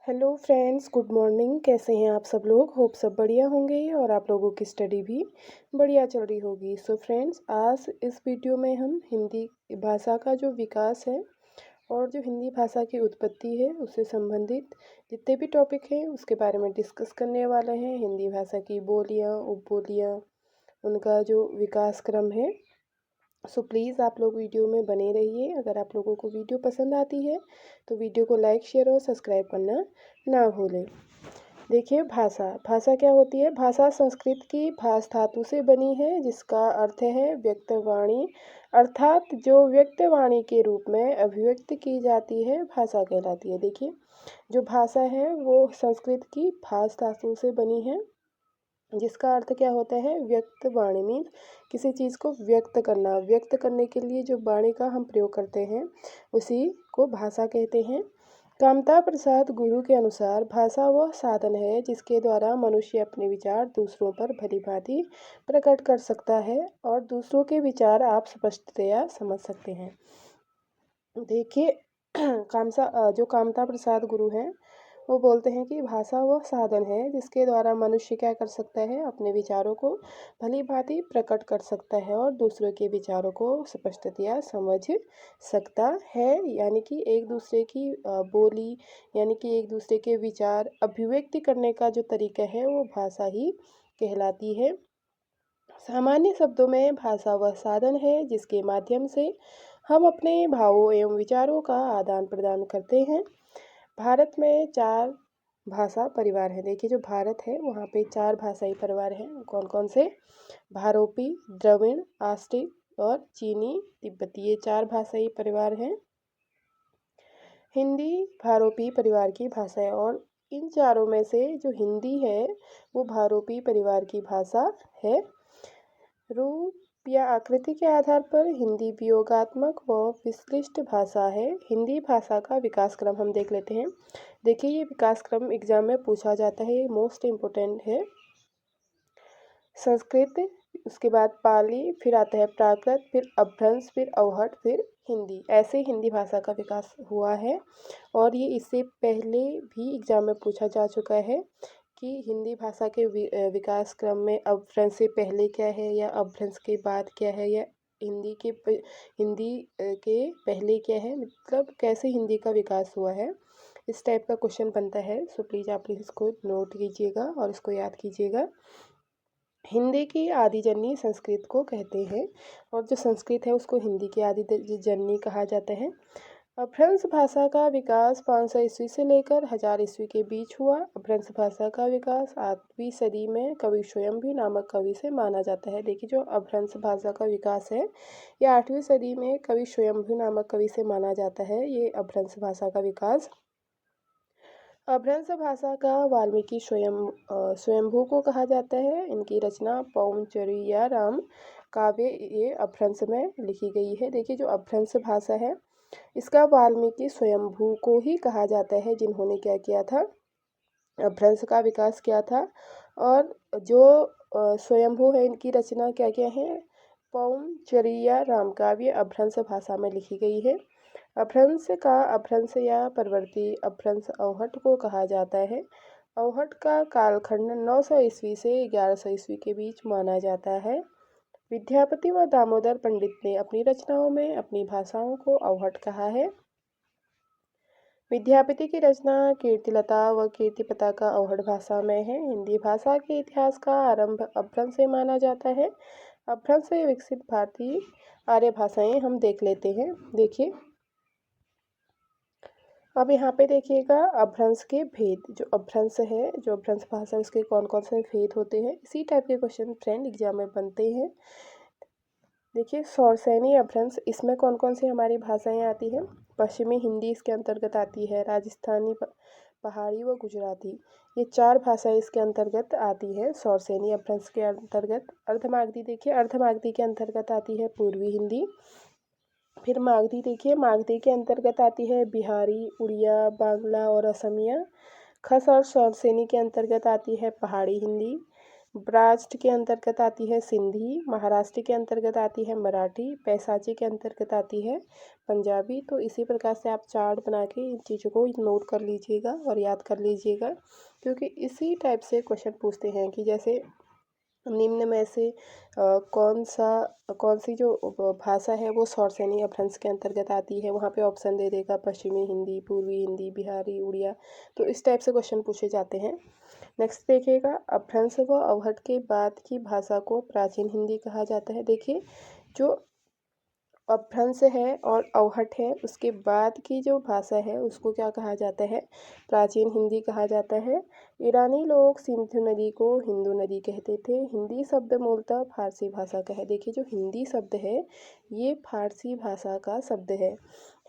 Hello friends, good morning. कैसे हैं आप सब लोग? होप सब बढ़िया होंगे और आप लोगों की स्टडी भी बढ़िया चल रही होगी। सो फ्रेंड्स, आज इस वीडियो में हम हिंदी भाषा का जो विकास है और जो हिंदी भाषा की उत्पत्ति है उससे संबंधित जितने भी टॉपिक हैं उसके बारे में डिस्कस करने वाले हैं। हिंदी भाषा की बोलियाँ, उपबोलियाँ, उनका जो विकास क्रम है। सो प्लीज़ आप लोग वीडियो में बने रहिए। अगर आप लोगों को वीडियो पसंद आती है तो वीडियो को लाइक, शेयर और सब्सक्राइब करना ना भूलें। देखिए, भाषा क्या होती है? भाषा संस्कृत की भाष धातु से बनी है जिसका अर्थ है व्यक्तवाणी, अर्थात जो व्यक्तवाणी के रूप में अभिव्यक्त की जाती है भाषा कहलाती है। देखिए, जो भाषा है वो संस्कृत की भाष धातु से बनी है जिसका अर्थ क्या होता है? व्यक्त वाणी मीन्स किसी चीज़ को व्यक्त करना। व्यक्त करने के लिए जो वाणी का हम प्रयोग करते हैं उसी को भाषा कहते हैं। कामता प्रसाद गुरु के अनुसार भाषा वह साधन है जिसके द्वारा मनुष्य अपने विचार दूसरों पर भलीभांति प्रकट कर सकता है और दूसरों के विचार आप स्पष्टतया समझ सकते हैं। देखिए, जो कामता प्रसाद गुरु हैं वो बोलते हैं कि भाषा वह साधन है जिसके द्वारा मनुष्य क्या कर सकता है? अपने विचारों को भली भांति प्रकट कर सकता है और दूसरों के विचारों को स्पष्टतया समझ सकता है। यानी कि एक दूसरे की बोली, यानी कि एक दूसरे के विचार अभिव्यक्ति करने का जो तरीका है वो भाषा ही कहलाती है। सामान्य शब्दों में भाषा वह साधन है जिसके माध्यम से हम अपने भावों एवं विचारों का आदान प्रदान करते हैं। भारत में 4 भाषा परिवार हैं। देखिए, जो भारत है वहाँ पे 4 भाषाई परिवार हैं। कौन कौन से? भारोपी, द्रविड़, आस्ट्रिक और चीनी तिब्बती, ये 4 भाषाई परिवार हैं। हिंदी भारोपी परिवार की भाषा है और इन चारों में से जो हिंदी है वो भारोपी परिवार की भाषा है। रूप या आकृति के आधार पर हिंदी वियोगात्मक व विश्लिष्ट भाषा है। हिंदी भाषा का विकास क्रम हम देख लेते हैं। देखिए, ये विकास क्रम एग्जाम में पूछा जाता है, ये मोस्ट इम्पोर्टेंट है। संस्कृत, उसके बाद पाली, फिर आता है प्राकृत, फिर अपभ्रंश, फिर अवहट, फिर हिंदी। ऐसे हिंदी भाषा का विकास हुआ है और ये इससे पहले भी एग्जाम में पूछा जा चुका है कि हिंदी भाषा के विकास क्रम में अपभ्रंश से पहले क्या है या अपभ्रंश के बाद क्या है या हिंदी के पहले क्या है, मतलब कैसे हिंदी का विकास हुआ है। इस टाइप का क्वेश्चन बनता है। सो प्लीज़ आप इसको नोट कीजिएगा और इसको याद कीजिएगा। हिंदी की आदि जननी संस्कृत को कहते हैं और जो संस्कृत है उसको हिंदी की आदि जननी कहा जाता है। अपभ्रंश भाषा का विकास 500 ईस्वी से लेकर 1000 ईस्वी के बीच हुआ। अपभ्रंश भाषा का विकास 8वीं सदी में कवि स्वयंभू नामक कवि से माना जाता है। देखिए, जो अपभ्रंश भाषा का विकास है ये 8वीं सदी में कवि स्वयंभू नामक कवि से माना जाता है, ये अपभ्रंश भाषा का विकास। अपभ्रंश भाषा का वाल्मीकि स्वयंभू को कहा जाता है। इनकी रचना पौंचरियाराम काव्य ये अपभ्रंश में लिखी गई है। देखिए, जो अपभ्रंश भाषा है इसका वाल्मीकि स्वयंभू को ही कहा जाता है जिन्होंने क्या किया था? अपभ्रंश का विकास किया था। और जो स्वयंभू है इनकी रचना क्या क्या है? पौंचरियाराम काव्य अपभ्रंश भाषा में लिखी गई है। अपभ्रंश का अपभ्रंश या परवर्ती अपभ्रंश अवहट को कहा जाता है। अवहट का कालखंड 900 ईस्वी से 1100 ईस्वी के बीच माना जाता है। विद्यापति व दामोदर पंडित ने अपनी रचनाओं में अपनी भाषाओं को अवहट कहा है। विद्यापति की रचना कीर्तिलता व कीर्तिपता का अवहट भाषा में है। हिंदी भाषा के इतिहास का आरंभ अपभ्रंश से माना जाता है। अपभ्रंश से विकसित भारतीय आर्य भाषाएं हम देख लेते हैं। देखिए, अब यहाँ पे देखिएगा अपभ्रंश के भेद। जो अपभ्रंश है, जो अपभ्रंश भाषा है उसके कौन कौन से भेद होते हैं, इसी टाइप के क्वेश्चन फ्रेंड एग्जाम में बनते हैं। देखिए, सौरसैनी अपभ्रंश, इसमें कौन कौन सी हमारी भाषाएं आती हैं? पश्चिमी हिंदी इसके अंतर्गत आती है, राजस्थानी, पहाड़ी व गुजराती, ये 4 भाषाएं इसके अंतर्गत आती है सौरसैनी अपभ्रंश के अंतर्गत। अर्धमागधी, देखिए अर्धमागधी के अंतर्गत आती है पूर्वी हिंदी। फिर मागधी, देखिए मागधी के अंतर्गत आती है बिहारी, उड़िया, बांग्ला और असमिया। खस और सौरसेनी के अंतर्गत आती है पहाड़ी हिंदी। ब्राज़्ट के अंतर्गत आती है सिंधी, महाराष्ट्र के अंतर्गत आती है मराठी, पैसाची के अंतर्गत आती है पंजाबी। तो इसी प्रकार से आप चार्ट बना के इन चीज़ों को नोट कर लीजिएगा और याद कर लीजिएगा, क्योंकि इसी टाइप से क्वेश्चन पूछते हैं कि जैसे निम्न में से कौन सी जो भाषा है वो शौरसेनी अपभ्रंश के अंतर्गत आती है। वहाँ पे ऑप्शन दे देगा पश्चिमी हिंदी, पूर्वी हिंदी, बिहारी, उड़िया। तो इस टाइप से क्वेश्चन पूछे जाते हैं। नेक्स्ट देखिएगा, अपभ्रंश व अवहट के बाद की भाषा को प्राचीन हिंदी कहा जाता है। देखिए, जो अपभ्रंश है और अवहट है उसके बाद की जो भाषा है उसको क्या कहा जाता है, प्राचीन हिंदी कहा जाता है। ईरानी लोग सिंधु नदी को हिंदू नदी कहते थे। हिंदी शब्द मूलतः फारसी भाषा का है। देखिए, जो हिंदी शब्द है ये फारसी भाषा का शब्द है।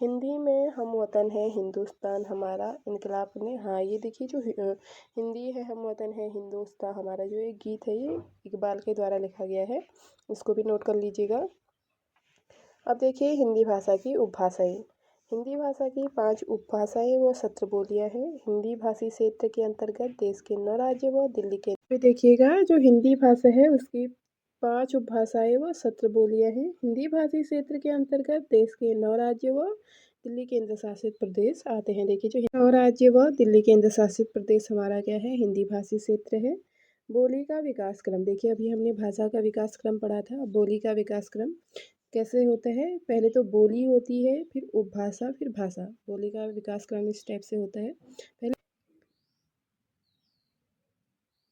हिंदी में हम वतन है हिंदुस्तान हमारा, इनकलाब ने, हाँ ये देखिए जो हिंदी है हम वतन है हिंदुस्तान हमारा, जो एक गीत है ये इकबाल के द्वारा लिखा गया है, इसको भी नोट कर लीजिएगा। अब देखिए हिंदी भाषा की उपभाषाएं। हिंदी भाषा की 5 उपभाषाएं व सत्र बोलियां हैं। हिंदी भाषी क्षेत्र के अंतर्गत देश के 9 राज्य व दिल्ली के पे देखिएगा, जो हिंदी भाषा है उसकी 5 उपभाषाएं व सत्र बोलियां हैं। हिंदी भाषी क्षेत्र के अंतर्गत देश के 9 राज्य व दिल्ली केंद्र शासित प्रदेश आते हैं। देखिए, जो 9 राज्य व दिल्ली केंद्र शासित प्रदेश हमारा क्या है, हिंदी भाषी क्षेत्र है। बोली का विकास क्रम। देखिए, अभी हमने भाषा का विकास क्रम पढ़ा था। अब बोली का विकास क्रम कैसे होता है, पहले तो बोली होती है, फिर उपभाषा, फिर भाषा। बोली का विकास क्रम इस टाइप से होता है। पहले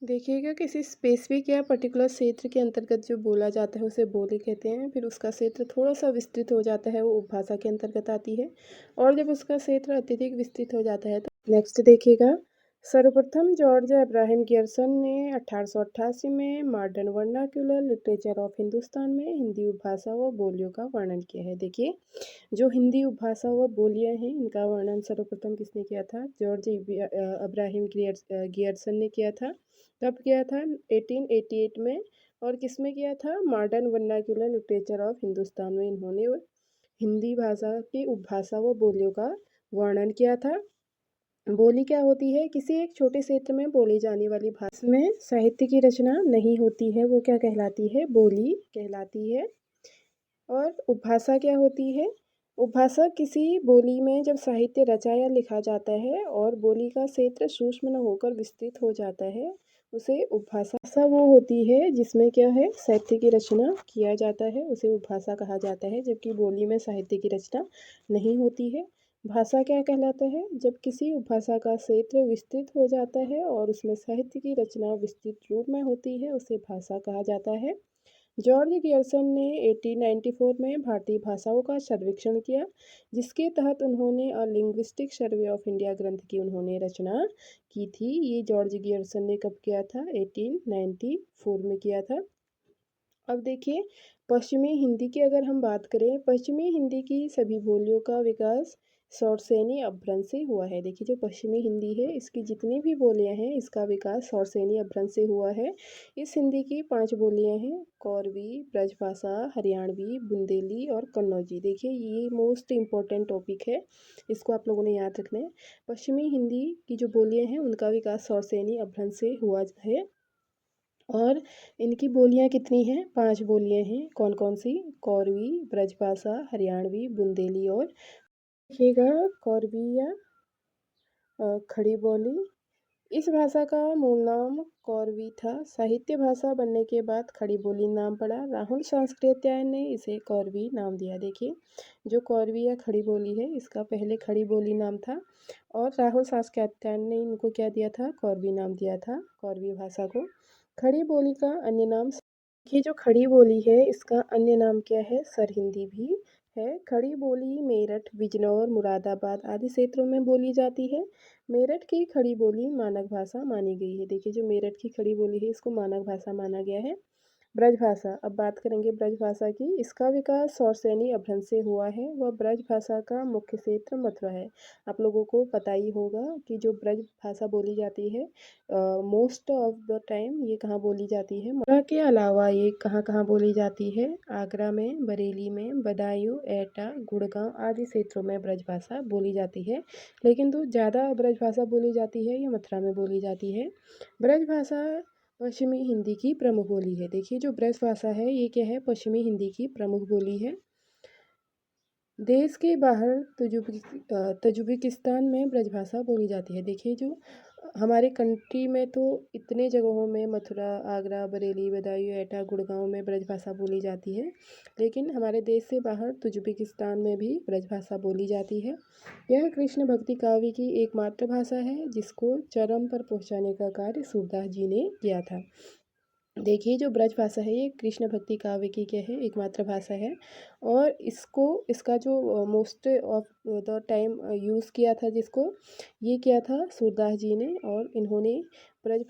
देखिएगा, किसी स्पेसिफिक या पर्टिकुलर क्षेत्र के अंतर्गत जो बोला जाता है उसे बोली कहते हैं। फिर उसका क्षेत्र थोड़ा सा विस्तृत हो जाता है, वो उपभाषा के अंतर्गत आती है। और जब उसका क्षेत्र अत्यधिक विस्तृत हो जाता है तो नेक्स्ट देखिएगा, सर्वप्रथम जॉर्ज अब्राहम गियर्सन ने 1888 में modern vernacular literature of Hindustan में हिंदी उपभाषा व बोलियों का वर्णन किया है। देखिए, जो हिंदी उपभाषा व बोलियां हैं इनका वर्णन सर्वप्रथम किसने किया था, जॉर्ज अब्राहम गियर्सन ने किया था। कब किया था, 1888 में। और किस में किया था, modern vernacular literature of Hindustan में इन्होंने हिंदी भाषा की उपभाषा व बोलियों का वर्णन किया था। बोली क्या होती है, किसी एक छोटे क्षेत्र में बोली जाने वाली भाषा में साहित्य की रचना नहीं होती है, वो क्या कहलाती है, बोली कहलाती है। और उपभाषा क्या होती है, उपभाषा किसी बोली में जब साहित्य रचा या लिखा जाता है और बोली का क्षेत्र सूक्ष्म न होकर विस्तृत हो जाता है, उसे उपभाषा वो होती है जिसमें क्या है, साहित्य की रचना किया जाता है, उसे उपभाषा कहा जाता है। जबकि बोली में साहित्य की रचना नहीं होती है। भाषा क्या कहलाता है, जब किसी उपभाषा का क्षेत्र विस्तृत हो जाता है और उसमें साहित्य की रचना विस्तृत रूप में होती है, उसे भाषा कहा जाता है। जॉर्ज गियर्सन ने 1894 में भारतीय भाषाओं का सर्वेक्षण किया, जिसके तहत उन्होंने अ लिंग्विस्टिक सर्वे ऑफ इंडिया ग्रंथ की उन्होंने रचना की थी। ये जॉर्ज गियर्सन ने कब किया था, 1894 में किया था। अब देखिए, पश्चिमी हिंदी की अगर हम बात करें, पश्चिमी हिंदी की सभी बोलियों का विकास शौरसेनी अपभ्रंश से हुआ है। देखिए, जो पश्चिमी हिंदी है इसकी जितनी भी बोलियां हैं इसका विकास शौरसेनी अपभ्रंश से हुआ है। इस हिंदी की 5 बोलियां हैं, कौरवी, ब्रजभाषा, हरियाणवी, बुंदेली और कन्नौजी। देखिए, ये मोस्ट इम्पोर्टेंट टॉपिक है, इसको आप लोगों ने याद रखना है। पश्चिमी हिंदी की जो बोलियां हैं उनका विकास शौरसेनी अपभ्रंश से हुआ है। और इनकी बोलियां कितनी हैं, 5 बोलियां हैं। कौन कौन सी, कौरवी, ब्रजभाषा, हरियाणवी, बुंदेली और देखिएगा कौरवी या खड़ी बोली। इस भाषा का मूल नाम कौरवी था। साहित्य भाषा बनने के बाद खड़ी बोली नाम पड़ा। राहुल सांस्कृत्यायन ने इसे कौरवी नाम दिया। देखिए, जो कौरवी या खड़ी बोली है इसका पहले खड़ी बोली नाम था और राहुल सांस्कृत्यायन ने इनको क्या दिया था, कौरवी नाम दिया था, कौरवी भाषा को। खड़ी बोली का अन्य नाम, ये जो खड़ी बोली है इसका अन्य नाम क्या है, सरहिंदी भी है। खड़ी बोली मेरठ, बिजनौर, मुरादाबाद आदि क्षेत्रों में बोली जाती है। मेरठ की खड़ी बोली मानक भाषा मानी गई है। देखिए, जो मेरठ की खड़ी बोली है इसको मानक भाषा माना गया है। ब्रजभाषा, अब बात करेंगे ब्रजभाषा की। इसका विकास शौरसेनी अपभ्रंश से हुआ है। वह ब्रजभाषा का मुख्य क्षेत्र मथुरा है। आप लोगों को पता ही होगा कि जो ब्रज भाषा बोली जाती है मोस्ट ऑफ द टाइम ये कहाँ बोली जाती है, मथुरा के अलावा ये कहाँ कहाँ बोली जाती है, आगरा में, बरेली में, बदायूं, एटा, गुड़गांव आदि क्षेत्रों में ब्रजभाषा बोली जाती है। लेकिन तो ज़्यादा ब्रजभाषा बोली जाती है ये मथुरा में बोली जाती है। ब्रजभाषा पश्चिमी हिंदी की प्रमुख बोली है। देखिए जो ब्रज भाषा है ये क्या है, पश्चिमी हिंदी की प्रमुख बोली है। देश के बाहर तजुकिस्तान में ब्रजभाषा बोली जाती है। देखिए जो हमारे कंट्री में तो इतने जगहों में मथुरा, आगरा, बरेली, बदायूं, एटा, गुड़गांव में ब्रजभाषा बोली जाती है, लेकिन हमारे देश से बाहर तजुकिस्तान में भी ब्रजभाषा बोली जाती है। यह कृष्ण भक्ति काव्य की एकमात्र भाषा है जिसको चरम पर पहुंचाने का कार्य सूरदास जी ने किया था। देखिए जो ब्रज भाषा है ये कृष्ण भक्ति काव्य की क्या है, एकमात्र भाषा है। और इसका जो most of the time use किया था जिसको, ये किया था सूरदास जी ने। और इन्होंने ब्रज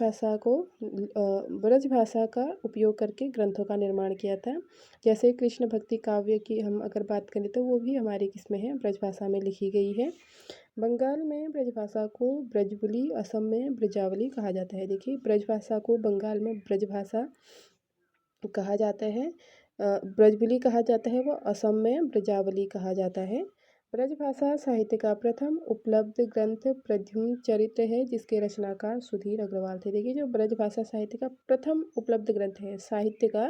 भाषा का उपयोग करके ग्रंथों का निर्माण किया था। जैसे कृष्ण भक्ति काव्य की हम अगर बात करें तो वो भी हमारी किसमें है, ब्रज भाषा में लिखी गई है। बंगाल में ब्रजभाषा को ब्रजबुली, असम में ब्रजावली कहा जाता है। देखिए ब्रजभाषा को बंगाल में ब्रजभाषा कहा जाता है, ब्रजबुली कहा जाता है, व असम में ब्रजावली कहा जाता है। ब्रजभाषा साहित्य का प्रथम उपलब्ध ग्रंथ प्रद्युम्न चरित्र है जिसके रचनाकार सुधीर अग्रवाल थे। देखिए जो ब्रजभाषा साहित्य का प्रथम उपलब्ध ग्रंथ है साहित्य का,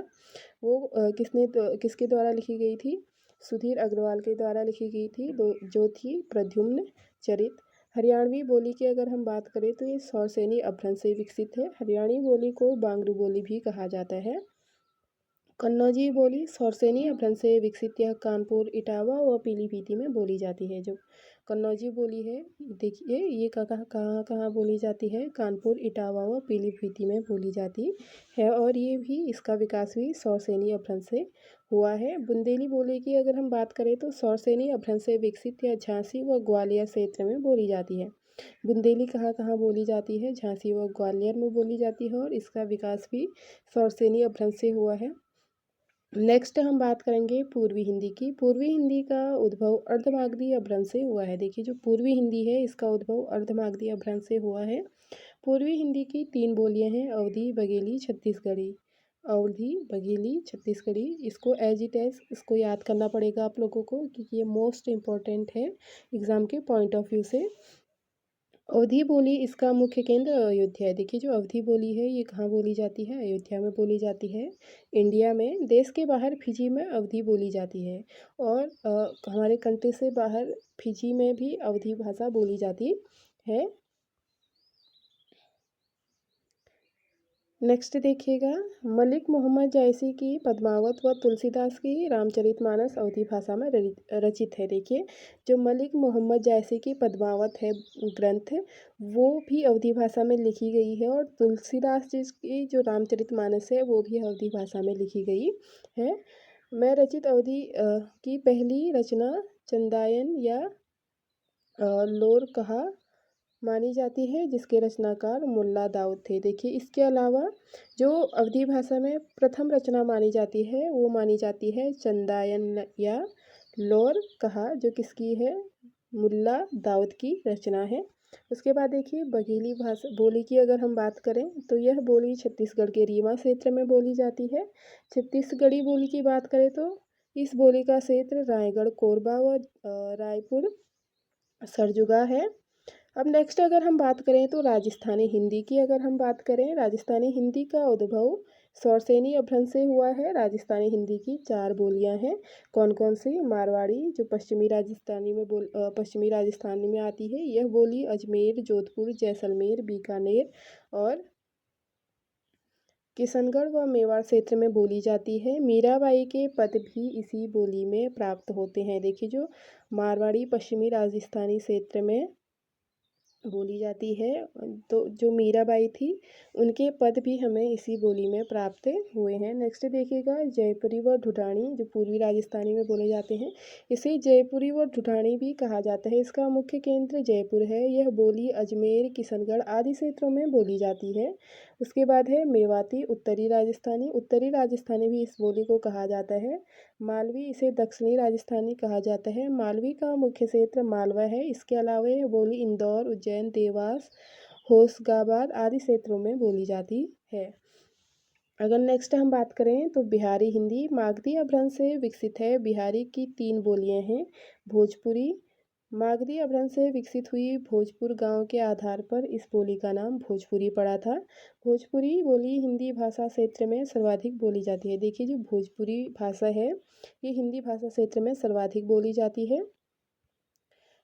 वो किसके द्वारा लिखी गई थी, सुधीर अग्रवाल के द्वारा लिखी गई थी, जो थी प्रद्युम्न चरित। हरियाणवी बोली की अगर हम बात करें तो ये सौरसेनी अपभ्रंश से विकसित है। हरियाणवी बोली को बांगरू बोली भी कहा जाता है। कन्नौजी बोली सौरसेनी अपभ्रंश से विकसित, यह कानपुर, इटावा व पीलीभीत में बोली जाती है। जो कन्नौजी बोली है, देखिए ये कहाँ कहाँ कहाँ बोली जाती है, कानपुर, इटावा व पीलीभीत में बोली जाती है। और ये भी इसका विकास भी सौरसेनी अपभ्रंश से हुआ है। बुंदेली बोली की अगर हम बात करें तो सौरसेनी अपभ्रंश से विकसित या झांसी व ग्वालियर क्षेत्र में बोली जाती है। बुंदेली कहाँ कहाँ बोली जाती है, झांसी व ग्वालियर में बोली जाती है, और इसका विकास भी सौरसेनी अपभ्रंश से हुआ है। नेक्स्ट हम बात करेंगे पूर्वी हिंदी की। पूर्वी हिंदी का उद्भव अर्धमागधी अपभ्रंश से हुआ है। देखिए जो पूर्वी हिंदी है इसका उद्भव अर्धमागधी अपभ्रंश से हुआ है। पूर्वी हिंदी की 3 बोलियां हैं, अवधी, बघेली, छत्तीसगढ़ी। अवधी, बघेली, छत्तीसगढ़ी, इसको एज इट एज इसको याद करना पड़ेगा आप लोगों को, क्योंकि ये मोस्ट इम्पॉर्टेंट है एग्ज़ाम के पॉइंट ऑफ व्यू से। अवधी बोली इसका मुख्य केंद्र अयोध्या है। देखिए जो अवधी बोली है ये कहाँ बोली जाती है, अयोध्या में बोली जाती है। इंडिया में, देश के बाहर फिजी में अवधी बोली जाती है, और हमारे कंट्री से बाहर फिजी में भी अवधी भाषा बोली जाती है। नेक्स्ट देखिएगा, मलिक मोहम्मद जायसी की पद्मावत व तुलसीदास की रामचरितमानस अवधी भाषा में रचित है। देखिए जो मलिक मोहम्मद जायसी की पद्मावत है ग्रंथ, वो भी अवधी भाषा में लिखी गई है, और तुलसीदास जी की जो रामचरितमानस है वो भी अवधी भाषा में लिखी गई है। मैं रचित अवधी की पहली रचना चंदायन या लोर कहा मानी जाती है, जिसके रचनाकार मुल्ला दाऊद थे। देखिए इसके अलावा जो अवधी भाषा में प्रथम रचना मानी जाती है वो मानी जाती है चंदायन या लोर कहा, जो किसकी है, मुल्ला दाऊद की रचना है। उसके बाद देखिए बघेली भाषा बोली की अगर हम बात करें तो यह बोली छत्तीसगढ़ के रीवा क्षेत्र में बोली जाती है। छत्तीसगढ़ी बोली की बात करें तो इस बोली का क्षेत्र रायगढ़, कोरबा व रायपुर सरजुगा है। अब नेक्स्ट अगर हम बात करें तो राजस्थानी हिंदी की अगर हम बात करें, राजस्थानी हिंदी का उद्भव सौरसेनी अपभ्रंश से हुआ है। राजस्थानी हिंदी की 4 बोलियां हैं, कौन कौन सी, मारवाड़ी जो पश्चिमी राजस्थानी में आती है, यह बोली अजमेर, जोधपुर, जैसलमेर, बीकानेर और किशनगढ़ व मेवाड़ क्षेत्र में बोली जाती है। मीराबाई के पद भी इसी बोली में प्राप्त होते हैं। देखिए जो मारवाड़ी पश्चिमी राजस्थानी क्षेत्र में बोली जाती है, तो जो मीराबाई थी उनके पद भी हमें इसी बोली में प्राप्त हुए हैं। नेक्स्ट देखिएगा जयपुरी व ढुढाणी, जो पूर्वी राजस्थानी में बोले जाते हैं, इसे जयपुरी व ढुढाणी भी कहा जाता है। इसका मुख्य केंद्र जयपुर है। यह बोली अजमेर, किशनगढ़ आदि क्षेत्रों में बोली जाती है। उसके बाद है मेवाती, उत्तरी राजस्थानी। उत्तरी राजस्थानी भी इस बोली को कहा जाता है। मालवी, इसे दक्षिणी राजस्थानी कहा जाता है। मालवी का मुख्य क्षेत्र मालवा है। इसके अलावा यह बोली इंदौर, उज्जैन, देवास, होशंगाबाद आदि क्षेत्रों में बोली जाती है। अगर नेक्स्ट हम बात करें तो बिहारी हिंदी मागधी अपभ्रंश से विकसित है। बिहारी की 3 बोलियां हैं, भोजपुरी, मागधी अपभ्रंश से विकसित हुई भोजपुर गांव के आधार पर इस बोली का नाम भोजपुरी पड़ा था। भोजपुरी बोली हिंदी भाषा क्षेत्र में सर्वाधिक बोली जाती है। देखिए जो भोजपुरी भाषा है ये हिंदी भाषा क्षेत्र में सर्वाधिक बोली जाती है।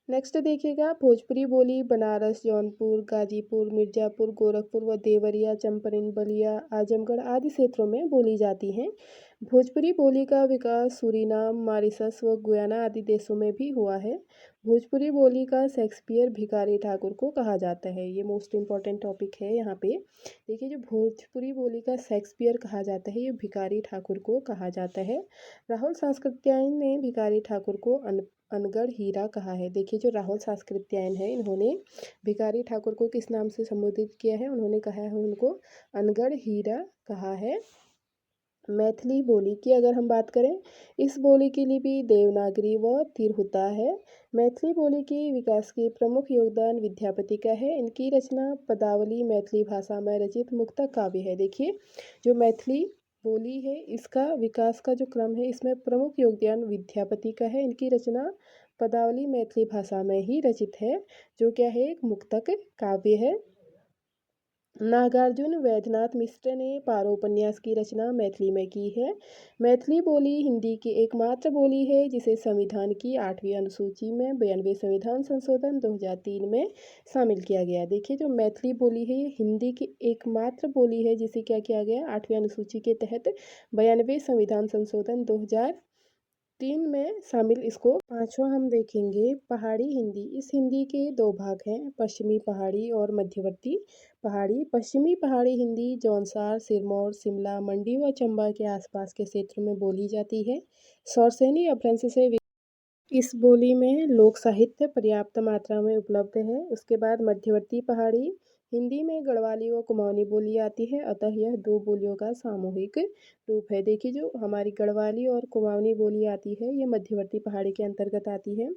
नेक्स्ट देखिएगा, भोजपुरी बोली बनारस, जौनपुर, गाजीपुर, मिर्ज़ापुर, गोरखपुर व देवरिया, चंपारण, बलिया, आजमगढ़ आदि क्षेत्रों में बोली जाती हैं। भोजपुरी बोली का विकास सूरीनाम, मॉरिशस व गुयाना आदि देशों में भी हुआ है। भोजपुरी बोली का शेक्सपियर भिखारी ठाकुर को कहा जाता है। ये मोस्ट इम्पॉर्टेंट टॉपिक है यहाँ पे। देखिए जो भोजपुरी बोली का शेक्सपियर कहा जाता है ये भिखारी ठाकुर को कहा जाता है। राहुल सांस्कृत्यायन ने भिखारी ठाकुर को अनगढ़ हीरा कहा है। देखिए जो राहुल सांस्कृत्यायन है इन्होंने भिखारी ठाकुर को किस नाम से संबोधित किया है, उन्होंने कहा है उनको अनगढ़ हीरा कहा है। मैथिली बोली की अगर हम बात करें, इस बोली की लिपि देवनागरी व तिरहुता है। मैथिली बोली के विकास के प्रमुख योगदान विद्यापति का है। इनकी रचना पदावली मैथिली भाषा में रचित मुक्तक काव्य है। देखिए जो मैथिली बोली है इसका विकास का जो क्रम है इसमें प्रमुख योगदान विद्यापति का है। इनकी रचना पदावली मैथिली भाषा में ही रचित है, जो क्या है एक मुक्तक काव्य है। नागार्जुन वैद्यनाथ मिश्र ने पारोपन्यास की रचना मैथिली में की है। मैथिली बोली हिंदी की एकमात्र बोली है जिसे संविधान की 8वीं अनुसूची में 92 संविधान संशोधन 2003 में शामिल किया गया। देखिए जो मैथिली बोली है ये हिंदी की एकमात्र बोली है जिसे क्या किया गया 8वीं अनुसूची के तहत 92 संविधान संशोधन 2003 में शामिल इसको। पांचवा हम देखेंगे पहाड़ी हिंदी। इस हिंदी के दो भाग हैं, पश्चिमी पहाड़ी और मध्यवर्ती पहाड़ी। पश्चिमी पहाड़ी हिंदी जौनसार, सिरमौर, शिमला, मंडी व चंबा के आसपास के क्षेत्र में बोली जाती है। सौरसेनी अपभ्रंश से इस बोली में लोक साहित्य पर्याप्त मात्रा में उपलब्ध है। उसके बाद मध्यवर्ती पहाड़ी हिंदी में गढ़वाली व कुमाऊनी बोली आती है, अतः यह दो बोलियों का सामूहिक रूप है। देखिए जो हमारी गढ़वाली और कुमाऊनी बोली आती है ये मध्यवर्ती पहाड़ी के अंतर्गत आती है।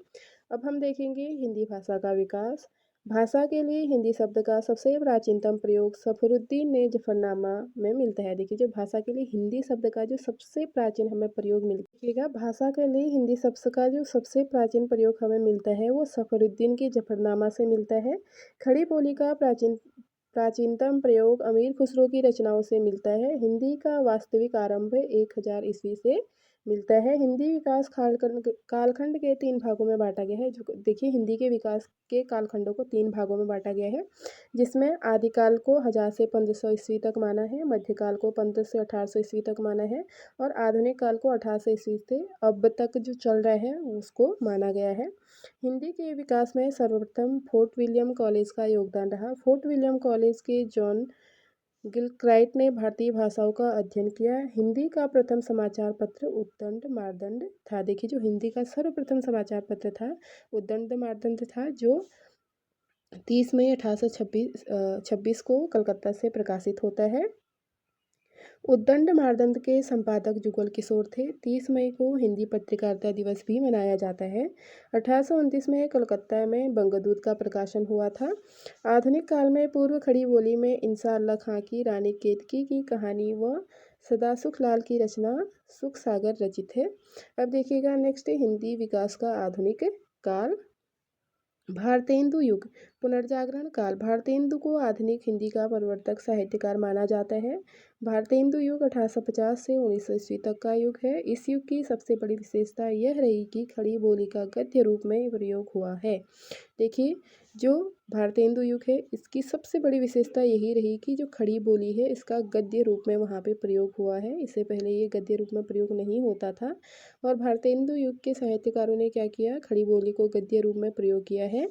अब हम देखेंगे हिंदी भाषा का विकास। भाषा के लिए हिंदी शब्द का सबसे प्राचीनतम प्रयोग सफरुद्दीन ने जफरनामा में मिलता है। देखिए जो भाषा के लिए हिंदी शब्द का जो सबसे प्राचीन हमें प्रयोग मिलेगा, भाषा के लिए हिंदी शब्द का जो सबसे प्राचीन प्रयोग हमें मिलता है वो सफरुद्दीन के जफरनामा से मिलता है। खड़ी बोली का प्राचीनतम प्रयोग अमीर खुसरो की रचनाओं से मिलता है। हिंदी का वास्तविक आरंभ 1000 ईस्वी से मिलता है। हिंदी विकास कालखंड के 3 भागों में बांटा गया है। जो देखिए हिंदी के विकास के कालखंडों को 3 भागों में बांटा गया है, जिसमें आदिकाल को 1000 से 1500 ईस्वी तक माना है, मध्यकाल को 1500 से 1800 ईस्वी तक माना है और आधुनिक काल को 1800 ईस्वी से अब तक जो चल रहा है उसको माना गया है। हिंदी के विकास में सर्वप्रथम फोर्ट विलियम कॉलेज का योगदान रहा। फोर्ट विलियम कॉलेज के जॉन गिलक्राइट ने भारतीय भाषाओं का अध्ययन किया। हिंदी का प्रथम समाचार पत्र उद्दंड मार्तंड था। देखिए जो हिंदी का सर्वप्रथम समाचार पत्र था उद्दंड मार्तंड था, जो 30 मई 1826 को कलकत्ता से प्रकाशित होता है। उद्दंड मार्तंड के संपादक जुगल किशोर थे। 30 मई को हिंदी पत्रकारिता दिवस भी मनाया जाता है। 1829 में कलकत्ता में बंगदूत का प्रकाशन हुआ था। आधुनिक काल में पूर्व खड़ी बोली में इंसा अल्लाह खां की रानी केतकी की कहानी व सदा सुख लाल की रचना सुख सागर रचित है। अब देखिएगा नेक्स्ट हिंदी विकास का आधुनिक काल। भारतेंदु युग पुनर्जागरण काल। भारतेंदु को आधुनिक हिंदी का प्रवर्तक साहित्यकार माना जाता है। भारतेंदु युग 1850 से 1900 ईस्वी तक का युग है। इस युग की सबसे बड़ी विशेषता यह रही कि खड़ी बोली का गद्य रूप में प्रयोग हुआ है। देखिए जो भारतेंदु युग है इसकी सबसे बड़ी विशेषता यही रही कि जो खड़ी बोली है इसका गद्य रूप में वहाँ पे प्रयोग हुआ है। इससे पहले ये गद्य रूप में प्रयोग नहीं होता था और भारतेंदु युग के साहित्यकारों ने क्या किया, खड़ी बोली को गद्य रूप में प्रयोग किया है।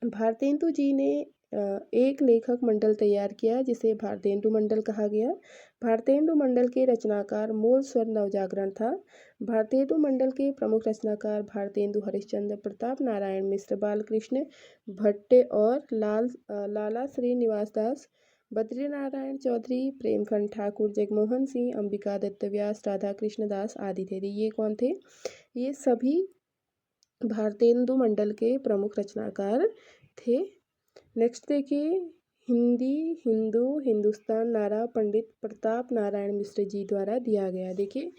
भारतेंदु जी ने एक लेखक मंडल तैयार किया जिसे भारतेंदु मंडल कहा गया। भारतेंदु मंडल के रचनाकार मूल स्वर नवजागरण था। भारतेंदु मंडल के प्रमुख रचनाकार भारतेंदु हरिश्चंद्र, प्रताप नारायण मिश्र, बालकृष्ण भट्ट और लाला श्रीनिवास दास, बद्रीनारायण चौधरी, प्रेमचंद ठाकुर, जगमोहन सिंह, अंबिका दत्त व्यास, राधा कृष्ण दास आदि थे। ये कौन थे? ये सभी भारतेंदु मंडल के प्रमुख रचनाकार थे। नेक्स्ट देखिए हिंदी हिंदू हिंदुस्तान नारा पंडित प्रताप नारायण मिश्र जी द्वारा दिया गया। देखिए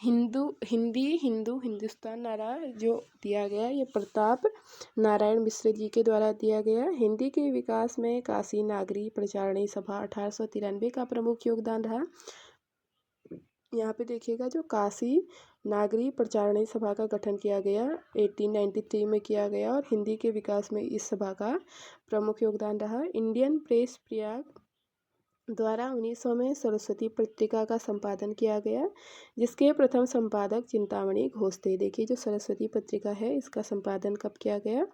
हिंदू हिंदुस्तान नारा जो दिया गया, ये प्रताप नारायण मिश्र जी के द्वारा दिया गया। हिंदी के विकास में काशी नागरी प्रचारणी सभा 1893 का प्रमुख योगदान रहा। यहाँ पे देखिएगा, जो काशी नागरी प्रचारणी सभा का गठन किया गया 1893 में किया गया, और हिंदी के विकास में इस सभा का प्रमुख योगदान रहा। इंडियन प्रेस प्रयाग द्वारा 1900 में सरस्वती पत्रिका का संपादन किया गया, जिसके प्रथम संपादक चिंतामणि घोष थे। देखिए, जो सरस्वती पत्रिका है, इसका संपादन कब किया गया?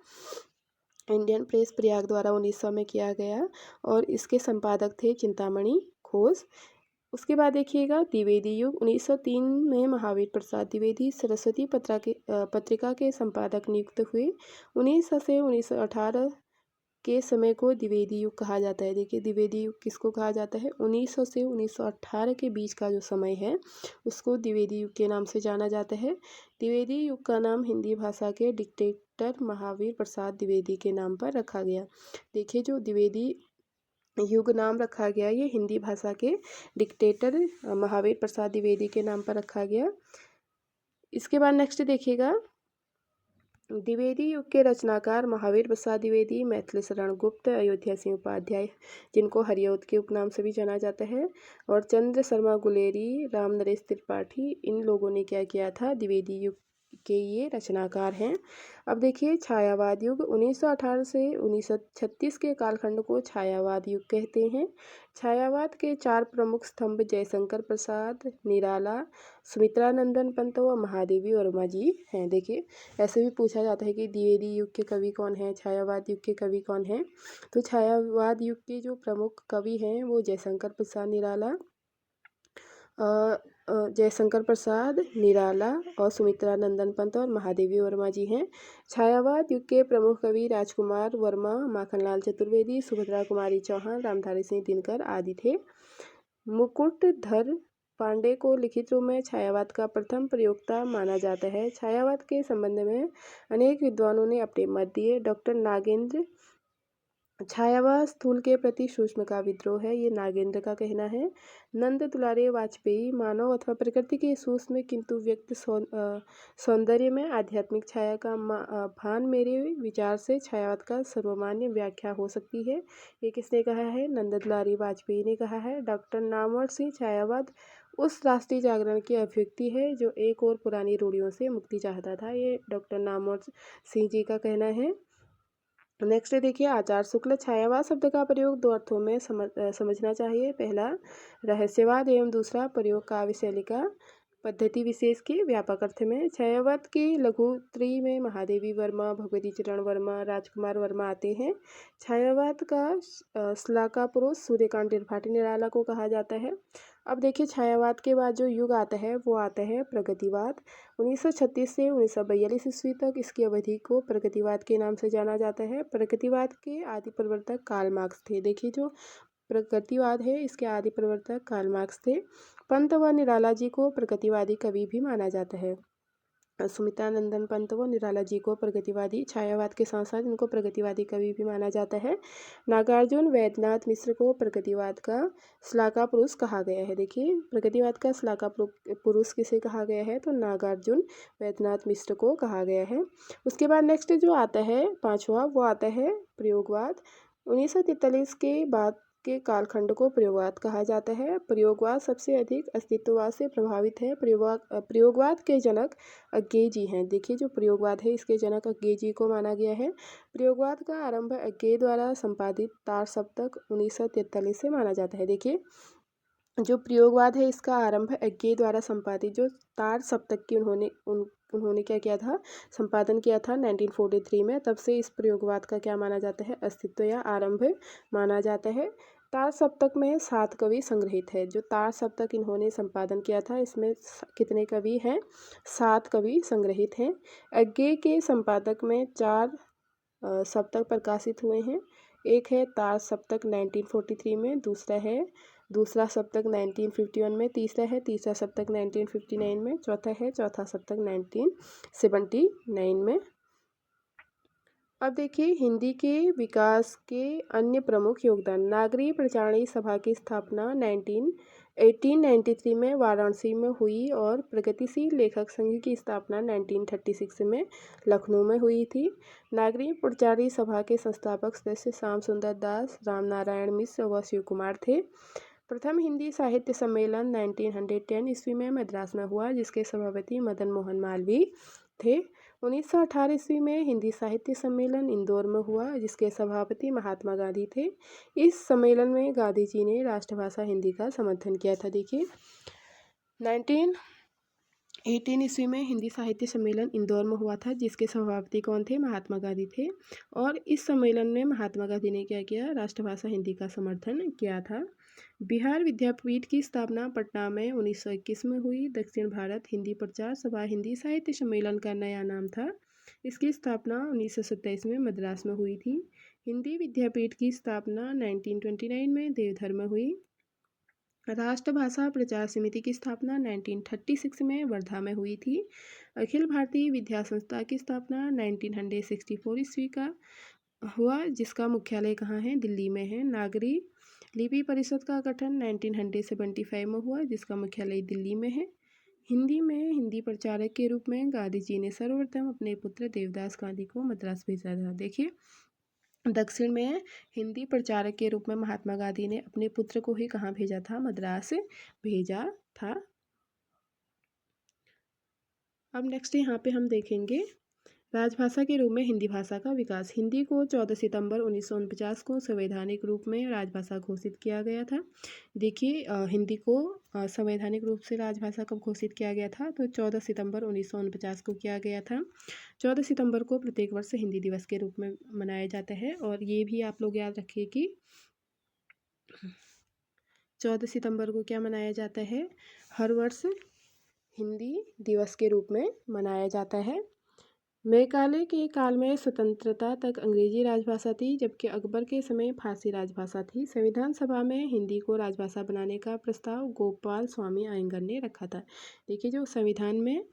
इंडियन प्रेस प्रयाग द्वारा 1900 में किया गया, और इसके संपादक थे चिंतामणि घोष। उसके बाद देखिएगा, द्विवेदी युग 1903 में महावीर प्रसाद द्विवेदी सरस्वती पत्रिका के संपादक नियुक्त हुए। 1900 से 1918 के समय को द्विवेदी युग कहा जाता है। देखिए, द्विवेदी युग किसको कहा जाता है? 1900 से 1918 के बीच का जो समय है, उसको द्विवेदी युग के नाम से जाना जाता है। द्विवेदी युग का नाम हिंदी भाषा के डिक्टेटर महावीर प्रसाद द्विवेदी के नाम पर रखा गया। देखिए, जो द्विवेदी युग नाम रखा गया, ये हिंदी भाषा के डिक्टेटर महावीर प्रसाद द्विवेदी के नाम पर रखा गया। इसके बाद नेक्स्ट देखिएगा, द्विवेदी युग के रचनाकार महावीर प्रसाद द्विवेदी, मैथिली शरण गुप्त, अयोध्या सिंह उपाध्याय, जिनको हरिऔध के उपनाम से भी जाना जाता है, और चंद्र शर्मा गुलेरी, राम नरेश त्रिपाठी, इन लोगों ने क्या किया था? द्विवेदी युग के ये रचनाकार हैं। अब देखिए, छायावाद युग 1918 से 1936 के कालखंड को छायावाद युग कहते हैं। छायावाद के 4 प्रमुख स्तंभ जयशंकर प्रसाद, निराला, सुमित्रानंदन पंत व महादेवी वर्मा जी हैं। देखिए, ऐसे भी पूछा जाता है कि द्विवेदी युग के कवि कौन हैं, छायावाद युग के कवि कौन हैं। तो छायावाद युग के जो प्रमुख कवि हैं, वो जयशंकर प्रसाद निराला, और सुमित्रानंदन पंत और महादेवी वर्मा जी हैं। छायावाद युग के प्रमुख कवि राजकुमार वर्मा, माखनलाल चतुर्वेदी, सुभद्रा कुमारी चौहान, रामधारी सिंह दिनकर आदि थे। मुकुटधर पांडे को लिखित रूप में छायावाद का प्रथम प्रयोक्ता माना जाता है। छायावाद के संबंध में अनेक विद्वानों ने अपने मत दिए। डॉक्टर नागेंद्र, छायावाद स्थूल के प्रति सूक्ष्म का विद्रोह है, ये नागेंद्र का कहना है। नंद दुलारे वाजपेयी, मानव अथवा प्रकृति के सूक्ष्म किंतु व्यक्त सौंदर्य में आध्यात्मिक छाया का भान मेरे विचार से छायावाद का सर्वमान्य व्याख्या हो सकती है। ये किसने कहा है? नंद दुलारे वाजपेयी ने कहा है। डॉक्टर नामवर सिंह, छायावाद उस राष्ट्रीय जागरण की अभिव्यक्ति है जो एक और पुरानी रूढ़ियों से मुक्ति चाहता था, ये डॉक्टर नामवर सिंह जी का कहना है। नेक्स्ट देखिए, आचार्य शुक्ल, छायावाद शब्द का प्रयोग 2 अर्थों में समझना चाहिए। पहला रहस्यवाद एवं दूसरा प्रयोग काव्य शैली का पद्धति विशेष के व्यापक अर्थ में। छायावाद की लघुत्री में महादेवी वर्मा, भगवती चरण वर्मा, राजकुमार वर्मा आते हैं। छायावाद का श्लाघा पुरुष सूर्यकांत त्रिपाठी निराला को कहा जाता है। अब देखिए, छायावाद के बाद जो युग आता है, वो आता है प्रगतिवाद। 1936 से 1942 ईस्वी तक इसकी अवधि को प्रगतिवाद के नाम से जाना जाता है। प्रगतिवाद के आदि प्रवर्तक कार्ल मार्क्स थे। देखिए, जो प्रगतिवाद है, इसके आदि प्रवर्तक कार्ल मार्क्स थे। पंत व निराला जी को प्रगतिवादी कवि भी माना जाता है। सुमित्रानंदन पंत व निराला जी को प्रगतिवादी, छायावाद के साथ साथ इनको प्रगतिवादी कवि भी माना जाता है। नागार्जुन वैद्यनाथ मिश्र को प्रगतिवाद का श्लाघा पुरुष कहा गया है। देखिए, प्रगतिवाद का श्लाघा पुरुष किसे कहा गया है? तो नागार्जुन वैद्यनाथ मिश्र को कहा गया है। उसके बाद नेक्स्ट जो आता है 5वां, वो आता है प्रयोगवाद। 1943 के बाद के कालखंड को प्रयोगवाद कहा जाता है। प्रयोगवाद सबसे अधिक अस्तित्ववाद से प्रभावित है। प्रयोगवाद के जनक अज्ञेय जी हैं। देखिए, जो प्रयोगवाद है, इसके जनक अज्ञेय जी को माना गया है। प्रयोगवाद का आरंभ अज्ञेय द्वारा संपादित तार सप्तक 1943 से माना जाता है। देखिए, जो प्रयोगवाद है, इसका आरंभ अज्ञेय द्वारा संपादित जो तार सप्तक की उन्होंने क्या किया था? संपादन किया था 1943 में। तब से इस प्रयोगवाद का क्या माना जाता है? अस्तित्व या आरंभ माना जाता है। तार सप्तक में 7 कवि संग्रहित है। जो तार सप्तक इन्होंने संपादन किया था, इसमें कितने कवि हैं? 7 कवि संग्रहित हैं। अज्ञेय के संपादक में 4 सप्तक प्रकाशित हुए हैं। एक है तार सप्तक 1943 में, दूसरा सप्तक 1951 में, तीसरा सप्तक 1959 में, चौथा सप्तक 1979 में। अब देखिए हिंदी के विकास के अन्य प्रमुख योगदान। नागरी प्रचारणी सभा की स्थापना 1893 में वाराणसी में हुई और प्रगतिशील लेखक संघ की स्थापना 1936 में लखनऊ में हुई थी। नागरी प्रचारणी सभा के संस्थापक सदस्य श्याम सुंदर दास, रामनारायण मिश्र व शिव कुमार थे। प्रथम हिंदी साहित्य सम्मेलन 1910 ईस्वी में मद्रास में हुआ, जिसके सभापति मदन मोहन मालवीय थे। 1918 ईस्वी में हिंदी साहित्य सम्मेलन इंदौर में हुआ, जिसके सभापति महात्मा गांधी थे। इस सम्मेलन में गांधी जी ने राष्ट्रभाषा हिंदी का समर्थन किया था। देखिए 1918 ईस्वी में हिंदी साहित्य सम्मेलन इंदौर में हुआ था, जिसके सभापति कौन थे? महात्मा गांधी थे। और इस सम्मेलन में महात्मा गांधी ने क्या किया? राष्ट्रभाषा हिंदी का समर्थन किया था। बिहार विद्यापीठ की स्थापना पटना में 1921 में हुई। दक्षिण भारत हिंदी प्रचार सभा हिंदी साहित्य सम्मेलन का नया नाम था। इसकी स्थापना 1927 में मद्रास में हुई थी। हिंदी विद्यापीठ की स्थापना 1929 में देवधर में हुई। राष्ट्रभाषा प्रचार समिति की स्थापना 1936 में वर्धा में हुई थी। अखिल भारतीय विद्या संस्था की स्थापना 1964 ईस्वी का हुआ, जिसका मुख्यालय कहाँ है? दिल्ली में है। नागरी लिपि परिषद का गठन 1975 में हुआ, जिसका मुख्यालय दिल्ली में है। हिंदी में हिंदी प्रचारक के रूप में गांधी जी ने सर्वप्रथम अपने पुत्र देवदास गांधी को मद्रास भेजा था। देखिए दक्षिण में हिंदी प्रचारक के रूप में महात्मा गांधी ने अपने पुत्र को ही कहाँ भेजा था? मद्रास भेजा था। अब नेक्स्ट यहाँ पे हम देखेंगे राजभाषा के रूप में हिंदी भाषा का विकास। हिंदी को 14 सितंबर 1949 को संवैधानिक रूप में राजभाषा घोषित किया गया था। देखिए हिंदी को संवैधानिक रूप से राजभाषा कब घोषित किया गया था? तो 14 सितंबर 1949 को किया गया था। 14 सितंबर को प्रत्येक वर्ष हिंदी दिवस के रूप में मनाया जाता है। और ये भी आप लोग याद रखिए कि 14 सितंबर को क्या मनाया जाता है? हर वर्ष हिंदी दिवस के रूप में मनाया जाता है। मैकाले के काल में स्वतंत्रता तक अंग्रेजी राजभाषा थी, जबकि अकबर के समय फारसी राजभाषा थी। संविधान सभा में हिंदी को राजभाषा बनाने का प्रस्ताव गोपाल स्वामी अयंगर ने रखा था। देखिए जो संविधान में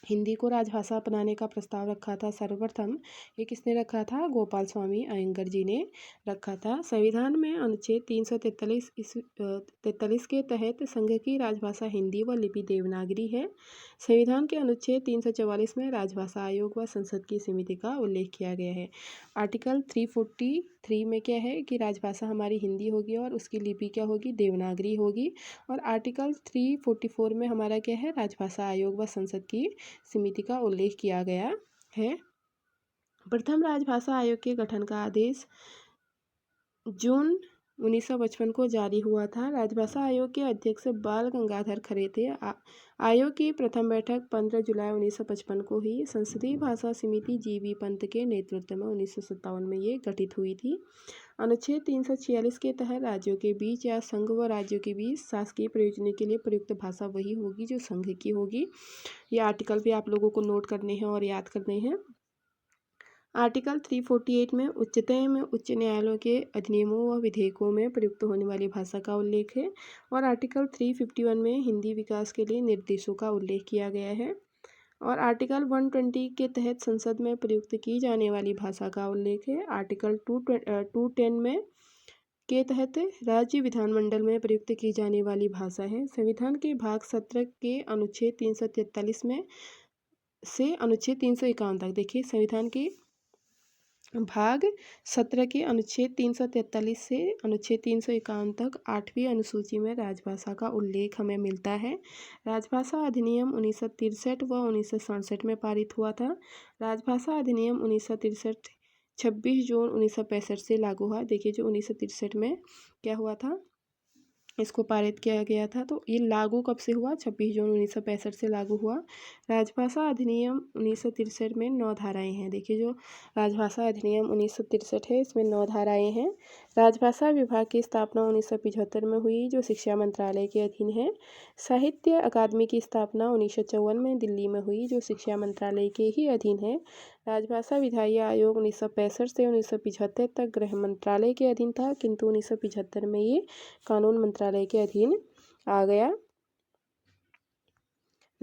हिंदी को राजभाषा बनाने का प्रस्ताव रखा था सर्वप्रथम, ये किसने रखा था? गोपाल स्वामी अयंगर जी ने रखा था। संविधान में अनुच्छेद 343 के तहत संघ की राजभाषा हिंदी व लिपि देवनागरी है। संविधान के अनुच्छेद 344 में राजभाषा आयोग व संसद की समिति का उल्लेख किया गया है। आर्टिकल 343 में क्या है कि राजभाषा हमारी हिंदी होगी और उसकी लिपि क्या होगी? देवनागरी होगी। और आर्टिकल 344 में हमारा क्या है? राजभाषा आयोग व संसद की समिति का उल्लेख किया गया है। प्रथम राजभाषा आयोग के गठन का आदेश जून 1955 को जारी हुआ था। राजभाषा आयोग के अध्यक्ष बाल गंगाधर खरे थे। आयोग की प्रथम बैठक 15 जुलाई 1955 को हुई। संसदीय भाषा समिति जीवी पंत के नेतृत्व में 1957 में ये गठित हुई थी। अनुच्छेद 346 के तहत राज्यों के बीच या संघ व राज्यों के बीच शासकीय प्रयोजनों के लिए प्रयुक्त भाषा वही होगी जो संघ की होगी। ये आर्टिकल भी आप लोगों को नोट करने हैं और याद करने हैं। आर्टिकल 348 में उच्चतम में उच्च न्यायालयों के अधिनियमों व विधेयकों में प्रयुक्त होने वाली भाषा का उल्लेख है। और आर्टिकल 351 में हिंदी विकास के लिए निर्देशों का उल्लेख किया गया है। और आर्टिकल 120 के तहत संसद में प्रयुक्त की जाने वाली भाषा का उल्लेख है। आर्टिकल 210 में के तहत राज्य विधानमंडल में प्रयुक्त की जाने वाली भाषा है। संविधान के भाग 17 के अनुच्छेद 343 में से अनुच्छेद 351 तक। देखिए संविधान के भाग 17 के अनुच्छेद 343 से अनुच्छेद 351 तक 8वीं अनुसूची में राजभाषा का उल्लेख हमें मिलता है। राजभाषा अधिनियम 1963 व 1967 में पारित हुआ था। राजभाषा अधिनियम 1963 26 जून 1965 से लागू हुआ। देखिए जो 1963 में क्या हुआ था? इसको पारित किया गया था। तो ये लागू कब से हुआ? 26 जून 1965 से लागू हुआ। राजभाषा अधिनियम 1963 में 9 धाराएं हैं। देखिए जो राजभाषा अधिनियम 1963 है, इसमें 9 धाराएं हैं। राजभाषा विभाग की स्थापना 1975 में हुई, जो शिक्षा मंत्रालय के अधीन है। साहित्य अकादमी की स्थापना 1954 में दिल्ली में हुई, जो शिक्षा मंत्रालय के ही अधीन है। राजभाषा विधायी आयोग 1965 से 1975 तक गृह मंत्रालय के अधीन था, किंतु 1975 में ये कानून मंत्रालय के अधीन आ गया।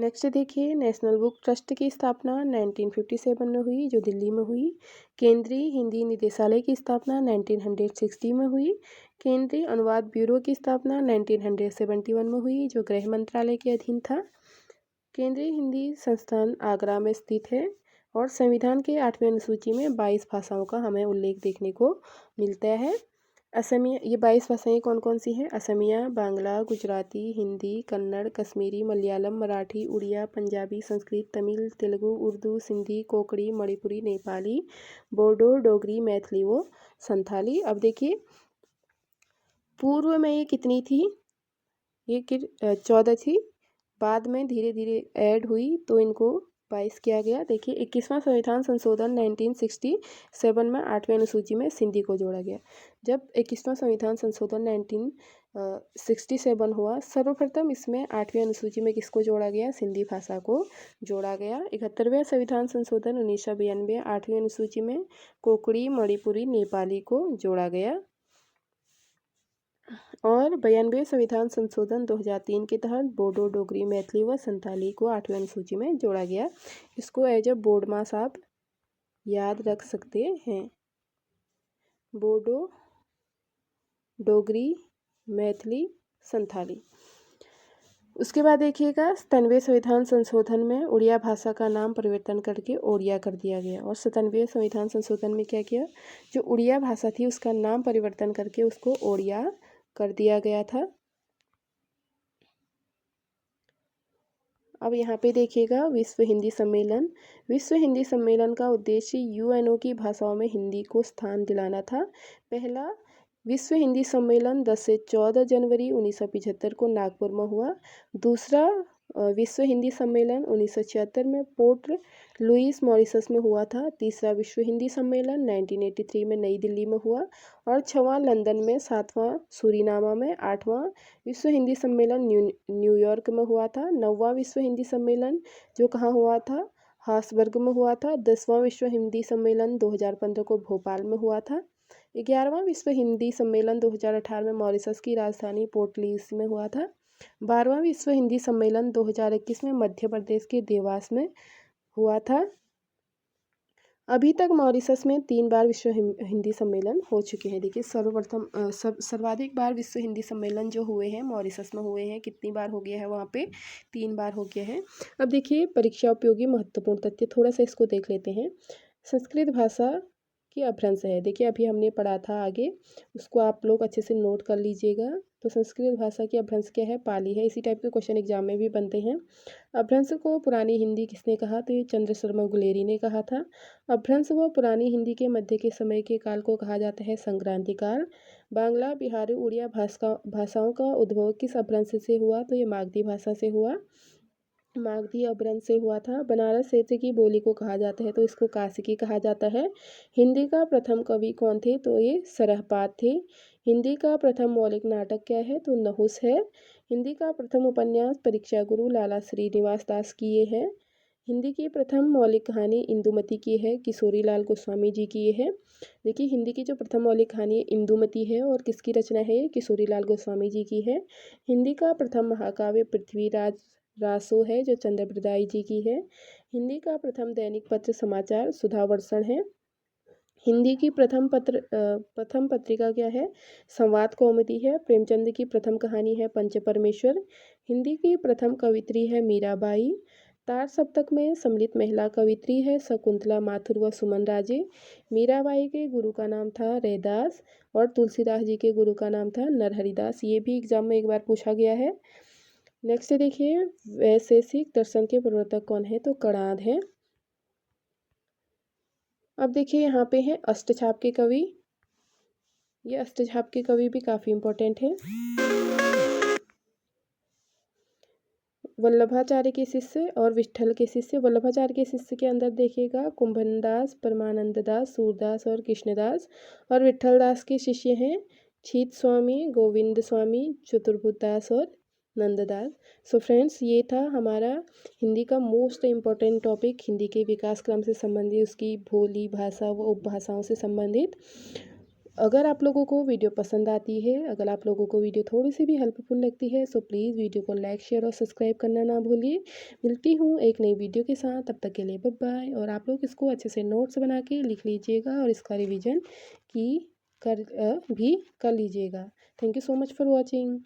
नेक्स्ट देखिए, नेशनल बुक ट्रस्ट की स्थापना 1957 में हुई, जो दिल्ली में हुई। केंद्रीय हिंदी निदेशालय की स्थापना 1960 में हुई। केंद्रीय अनुवाद ब्यूरो की स्थापना 1971 में हुई, जो गृह मंत्रालय के अधीन था। केंद्रीय हिंदी संस्थान आगरा में स्थित है और संविधान के 8वें अनुसूची में 22 भाषाओं का हमें उल्लेख देखने को मिलता है। असमिया, ये 22 भाषाएं कौन कौन सी हैं? असमिया, बांग्ला, गुजराती, हिंदी, कन्नड़, कश्मीरी, मलयालम, मराठी, उड़िया, पंजाबी, संस्कृत, तमिल, तेलुगु, उर्दू, सिंधी, कोंकणी, मणिपुरी, नेपाली, बोडो, डोगरी, मैथिली व संथाली। अब देखिए, पूर्व में ये कितनी थी? ये 14 थी, बाद में धीरे धीरे ऐड हुई तो इनको 22 किया गया। देखिए, 21वां संविधान संशोधन 1967 में 8वें अनुसूची में सिंधी को जोड़ा गया। जब 21वां संविधान संशोधन 1967 हुआ, सर्वप्रथम इसमें 8वीं अनुसूची में किसको जोड़ा गया? सिंधी भाषा को जोड़ा गया। 71वें संविधान संशोधन 1992 8वीं अनुसूची में कोंकणी, मणिपुरी, नेपाली को जोड़ा गया। और 92 संविधान संशोधन 2003 के तहत बोडो, डोगरी, मैथिली व संथाली को 8वीं अनुसूची में जोड़ा गया। इसको एज अ बोर्ड मास आप याद रख सकते हैं। बोडो, डोगरी, मैथिली, संथाली। उसके बाद देखिएगा, 97वें संविधान संशोधन में उड़िया भाषा का नाम परिवर्तन करके ओडिया कर दिया गया। और 97वें संविधान संशोधन में क्या किया? जो उड़िया भाषा थी उसका नाम परिवर्तन करके उसको ओडिया कर दिया गया था। अब यहाँ पे देखिएगा, विश्व हिंदी सम्मेलन। विश्व हिंदी सम्मेलन का उद्देश्य यूएनओ की भाषाओं में हिंदी को स्थान दिलाना था। पहला विश्व हिंदी सम्मेलन 10 से 14 जनवरी 1975 को नागपुर में हुआ। दूसरा विश्व हिंदी सम्मेलन 1976 में पोर्ट लुइस मॉरिशस में हुआ था। तीसरा विश्व हिंदी सम्मेलन 1983 में नई दिल्ली में हुआ। और 6वां लंदन में, 7वां सूरीनामा में, 8वां विश्व हिंदी सम्मेलन न्यूयॉर्क में हुआ था। 9वां विश्व हिंदी सम्मेलन जो कहाँ हुआ था? हार्सबर्ग में हुआ था। 10वां विश्व हिंदी सम्मेलन 2015 को भोपाल में हुआ था। 11वां विश्व हिंदी सम्मेलन 2018 में मॉरिशस की राजधानी पोर्ट लुइस में हुआ था। 12वां विश्व हिंदी सम्मेलन 2021 में मध्य प्रदेश के देवास में हुआ था। अभी तक मॉरिशस में 3 बार विश्व हिंदी सम्मेलन हो चुके हैं। देखिए, सर्वप्रथम सर्वाधिक बार विश्व हिंदी सम्मेलन जो हुए हैं मॉरिशस में हुए हैं। कितनी बार हो गया है वहाँ पे? 3 बार हो गया है। अब देखिए, परीक्षा उपयोगी महत्वपूर्ण तथ्य, थोड़ा सा इसको देख लेते हैं। संस्कृत भाषा की अपभ्रंश है। देखिए, अभी हमने पढ़ा था आगे, उसको आप लोग अच्छे से नोट कर लीजिएगा। तो संस्कृत भाषा की अपभ्रंश क्या है? पाली है। इसी टाइप के क्वेश्चन एग्जाम में भी बनते हैं। अपभ्रंश को पुरानी हिंदी किसने कहा? तो ये चंद्र शर्मा गुलेरी ने कहा था। अपभ्रंश व पुरानी हिंदी के मध्य के समय के काल को कहा जाता है संक्रांति काल। बांग्ला, बिहारी, उड़िया भाषाओं का उद्भव किस अपभ्रंश से हुआ? तो ये मागधी भाषा से हुआ। मागधी अपभ्रंश से हुआ था। बनारस क्षेत्र की बोली को कहा जाता है तो इसको काशिकी कहा जाता है। हिंदी का प्रथम कवि कौन थे? तो ये सरहपाद थे। हिंदी का प्रथम मौलिक नाटक क्या है? तो नहुस है। हिंदी का प्रथम उपन्यास परीक्षा गुरु लाला श्रीनिवास दास की ये है। हिंदी की प्रथम मौलिक कहानी इंदुमती की है, किशोरी लाल गोस्वामी जी की ये है। देखिए, हिंदी की जो प्रथम मौलिक कहानी इंदुमती है और किसकी रचना है? किशोरी लाल गोस्वामी जी की है। हिंदी का प्रथम महाकाव्य पृथ्वीराज रासो है, जो चंद्रप्रदाई जी की है। हिंदी का प्रथम दैनिक पत्र समाचार सुधावर्षण है। हिंदी की प्रथम पत्रिका क्या है? संवाद कौमुदी है। प्रेमचंद की प्रथम कहानी है पंच परमेश्वर। हिंदी की प्रथम कवित्री है मीराबाई। तार सप्तक में सम्मिलित महिला कवित्री है शकुंतला माथुर व सुमन राजे। मीराबाई के गुरु का नाम था रैदास और तुलसीदास जी के गुरु का नाम था नरहरिदास। ये भी एग्जाम में एक बार पूछा गया है। नेक्स्ट देखिए, वैशेषिक दर्शन के प्रवर्तक कौन है? तो कणाद है। अब देखिए, यहाँ पे है अष्टछाप के कवि। ये अष्टछाप के कवि भी काफ़ी इम्पोर्टेंट है। वल्लभाचार्य के शिष्य और विट्ठल के शिष्य। वल्लभाचार्य के शिष्य के अंदर देखिएगा, कुंभन दास, परमानंद दास, सूरदास और कृष्णदास। और विट्ठल दास के शिष्य हैं छीत स्वामी, गोविंद स्वामी, चतुर्भुज दास और नंददास। सो फ्रेंड्स, ये था हमारा हिंदी का मोस्ट इम्पॉर्टेंट टॉपिक, हिंदी के विकास क्रम से संबंधित, उसकी बोली, भाषा व उपभाषाओं से संबंधित। अगर आप लोगों को वीडियो पसंद आती है, अगर आप लोगों को वीडियो थोड़ी सी भी हेल्पफुल लगती है, सो प्लीज़ वीडियो को लाइक शेयर और सब्सक्राइब करना ना भूलिए। मिलती हूँ एक नई वीडियो के साथ, तब तक के लिए बाय बाय। और आप लोग इसको अच्छे से नोट्स बना के लिख लीजिएगा और इसका रिवीजन की भी कर लीजिएगा। Thank you so much for watching.